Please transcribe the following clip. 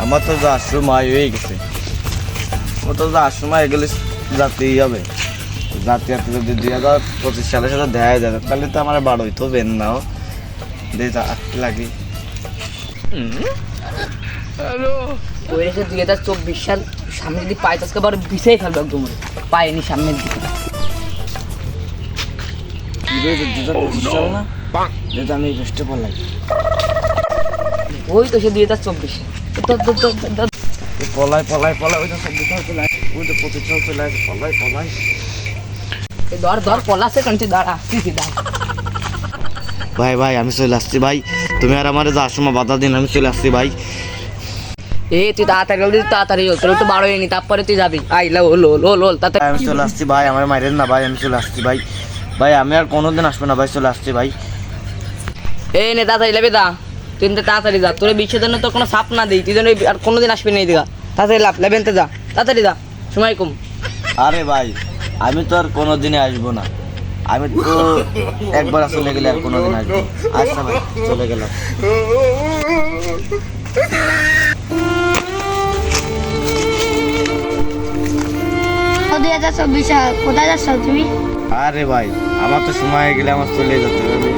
আমার তো যাওয়ার সময় হয়ে গেছে, আমার তো যাওয়ার সময় গেলে যাতেই হবে। জাতীয়তে যদি 2025 সালের সাথে দেখা যায় তাহলে তো আমার বারোই তো বেন নাও লাগে। ওই এসে 2024 সাল সামনে যদি পাই তো আবার বিছাই ফেলবো একদম, পায়নি সামনের দিকে। 2025 সাল না, যেটা আমি বুঝতে পারলাম। ওই তো সে 2024 পলাই পলাই পলাই, ওই তো 26 সাল চলে আসে, ওই তো 25 সাল চলে আসে, পলাই পলাই। ধর ধর পলাশে কান্তি দাঁড়া দাঁড়া। ভাই ভাই আমি চলে আসছি ভাই, তুমি আর আমার যাওয়ার সময় বাধা দিন, আমি চলে আসছি ভাই। তুই তাড়াতাড়ি বলবি, তাড়াতাড়ি তোর একটু বারো হয়নি, তারপরে তুই যাবি। আইলা ওল ওল ওল ওল তাড়াতাড়ি। আমি চলে আসছি ভাই, আমার মাইরেন না ভাই, আমি চলে আসছি ভাই। ভাই আমি আর কোনোদিন আসবো না ভাই, চলে আসছি ভাই। নে তাড়াতাড়ি যাবি দা, তুই তাড়াতাড়ি যা, তোর বিশ্বের জন্য তোর কোনো সাপ না দিই, তুই যেন আর কোনোদিন আসবি না এই দিঘা। তাড়াতাড়ি লাভ লেবেনতে যা, তাড়াতাড়ি যা, সময় কম। আরে ভাই আমি তো আর কোনোদিনে আসবো না, আমি তো একবার চলে গেলে আর কোনোদিন আসবো। আচ্ছা ভাই চলে গেলাম। 2024 সাল কোথায় যাচ্ছ তুমি? আরে ভাই আমার তো সময় হয়ে গেলে আমার চলে যেতে হবে।